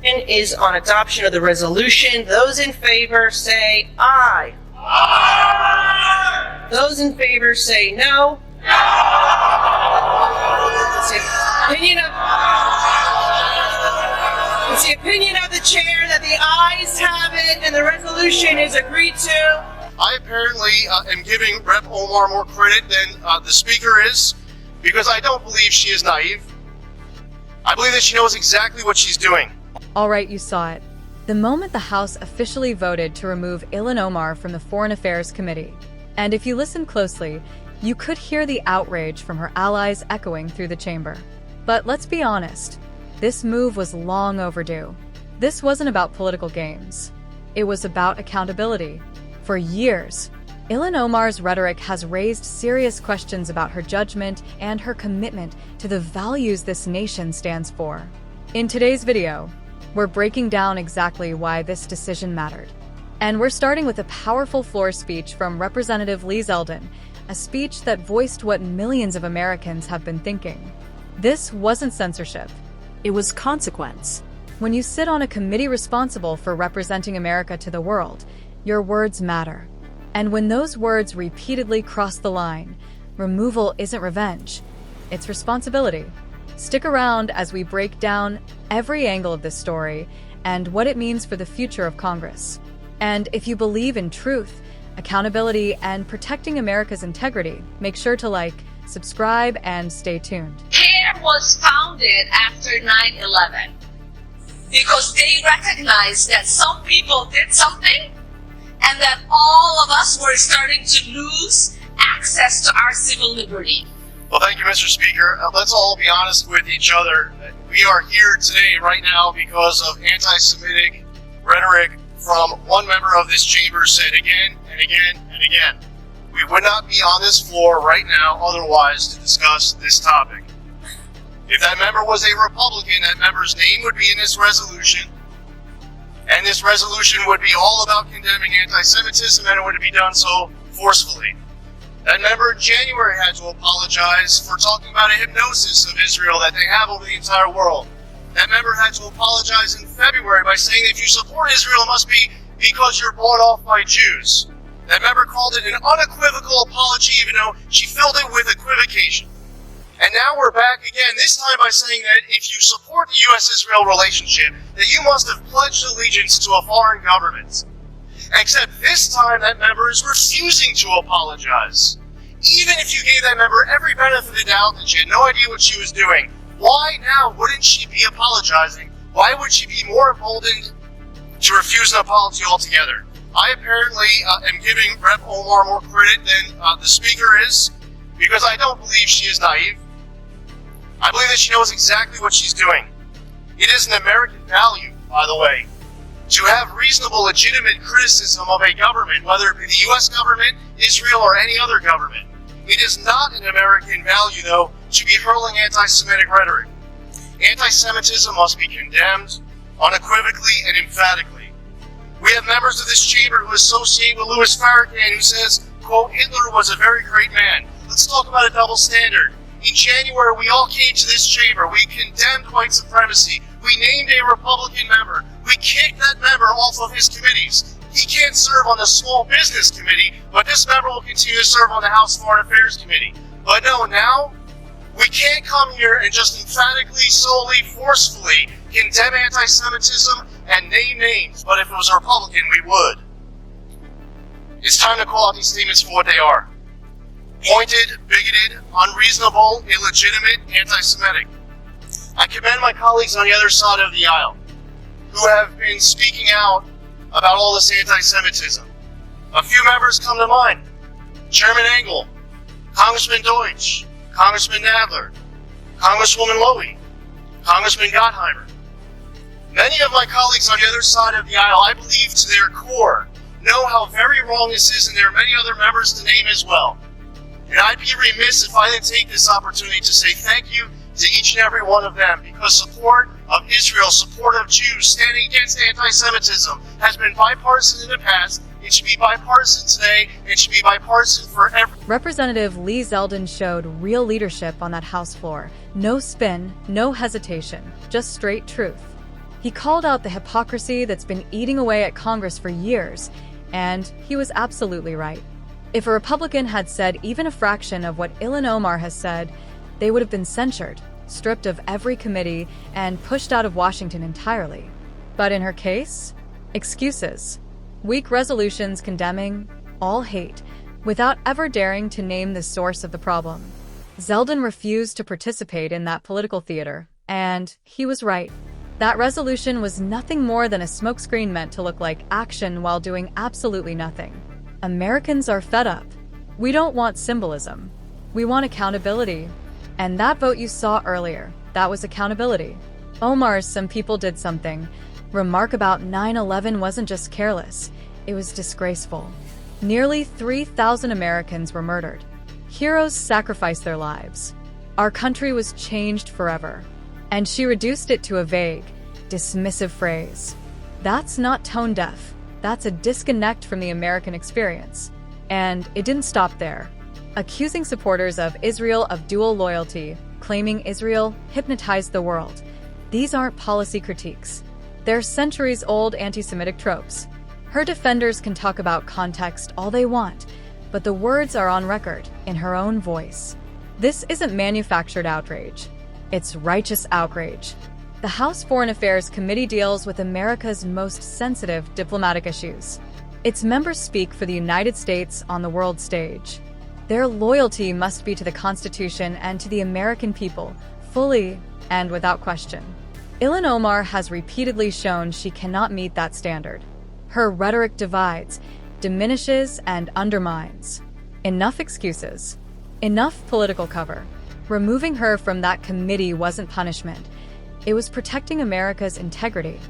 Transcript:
Is on adoption of the resolution. Those in favor say aye. Aye. Those in favor say no. No. It's the opinion of the chair that the ayes have it and the resolution is agreed to. I apparently am giving Rep. Omar more credit than the Speaker is, because I don't believe she is naive. I believe that she knows exactly what she's doing. All right, you saw it. The moment the House officially voted to remove Ilhan Omar from the Foreign Affairs Committee. And if you listen closely, you could hear the outrage from her allies echoing through the chamber. But let's be honest, this move was long overdue. This wasn't about political games. It was about accountability. For years, Ilhan Omar's rhetoric has raised serious questions about her judgment and her commitment to the values this nation stands for. In today's video, we're breaking down exactly why this decision mattered. And we're starting with a powerful floor speech from Representative Lee Zeldin, a speech that voiced what millions of Americans have been thinking. This wasn't censorship. It was consequence. When you sit on a committee responsible for representing America to the world, your words matter. And when those words repeatedly cross the line, removal isn't revenge, it's responsibility. Stick around as we break down every angle of this story and what it means for the future of Congress. And if you believe in truth, accountability, and protecting America's integrity, make sure to like, subscribe, and stay tuned. CARE was founded after 9/11 because they recognized that some people did something and that all of us were starting to lose access to our civil liberty. Well, thank you, Mr. Speaker. Let's all be honest with each other. We are here today, right now, because of anti-Semitic rhetoric from one member of this chamber said again and again and again. We would not be on this floor right now otherwise to discuss this topic. If that member was a Republican, that member's name would be in this resolution, and this resolution would be all about condemning anti-Semitism, and it would be done so forcefully. That member in January had to apologize for talking about a hypnosis of Israel that they have over the entire world. That member had to apologize in February by saying that if you support Israel, it must be because you're bought off by Jews. That member called it an unequivocal apology, even though she filled it with equivocation. And now we're back again, this time by saying that if you support the U.S.-Israel relationship, that you must have pledged allegiance to a foreign government. Except this time that member is refusing to apologize. Even if you gave that member every benefit of the doubt that she had no idea what she was doing, why now wouldn't she be apologizing? Why would she be more emboldened to refuse an apology altogether? I apparently am giving Rep. Omar more credit than the Speaker is, because I don't believe she is naive. I believe that she knows exactly what she's doing. It is an American value, by the way, to have reasonable, legitimate criticism of a government, whether it be the U.S. government, Israel, or any other government. It is not an American value, though, to be hurling anti-Semitic rhetoric. Anti-Semitism must be condemned unequivocally and emphatically. We have members of this chamber who associate with Louis Farrakhan, who says, quote, Hitler was a very great man. Let's talk about a double standard. In January, we all came to this chamber. We condemned white supremacy. We named a Republican member. We kicked that member off of his committees. He can't serve on the Small Business Committee, but this member will continue to serve on the House Foreign Affairs Committee. But no, now, we can't come here and just emphatically, solely, forcefully condemn anti-Semitism and name names, but if it was a Republican, we would. It's time to call out these statements for what they are. Pointed, bigoted, unreasonable, illegitimate, anti-Semitic. I commend my colleagues on the other side of the aisle who have been speaking out about all this anti-Semitism. A few members come to mind. Chairman Engel, Congressman Deutsch, Congressman Nadler, Congresswoman Lowy, Congressman Gottheimer. Many of my colleagues on the other side of the aisle, I believe to their core, know how very wrong this is, and there are many other members to name as well. And I'd be remiss if I didn't take this opportunity to say thank you to each and every one of them, because support of Israel, support of Jews, standing against anti-Semitism has been bipartisan in the past. It should be bipartisan today. It should be bipartisan forever. Representative Lee Zeldin showed real leadership on that House floor. No spin, no hesitation, just straight truth. He called out the hypocrisy that's been eating away at Congress for years, and he was absolutely right. If a Republican had said even a fraction of what Ilhan Omar has said, they would have been censured, stripped of every committee, and pushed out of Washington entirely. But in her case, excuses. Weak resolutions condemning all hate, without ever daring to name the source of the problem. Zeldin refused to participate in that political theater, and he was right. That resolution was nothing more than a smokescreen meant to look like action while doing absolutely nothing. Americans are fed up. We don't want symbolism. We want accountability. And that vote you saw earlier, that was accountability. Omar's "some people did something" remark about 9/11 wasn't just careless, it was disgraceful. Nearly 3,000 Americans were murdered. Heroes sacrificed their lives. Our country was changed forever. And she reduced it to a vague, dismissive phrase. That's not tone deaf. That's a disconnect from the American experience. And it didn't stop there. Accusing supporters of Israel of dual loyalty, claiming Israel hypnotized the world. These aren't policy critiques. They're centuries-old anti-Semitic tropes. Her defenders can talk about context all they want, but the words are on record, in her own voice. This isn't manufactured outrage. It's righteous outrage. The House Foreign Affairs Committee deals with America's most sensitive diplomatic issues. Its members speak for the United States on the world stage. Their loyalty must be to the Constitution and to the American people, fully and without question. Ilhan Omar has repeatedly shown she cannot meet that standard. Her rhetoric divides, diminishes, and undermines. Enough excuses. Enough political cover. Removing her from that committee wasn't punishment. It was protecting America's integrity.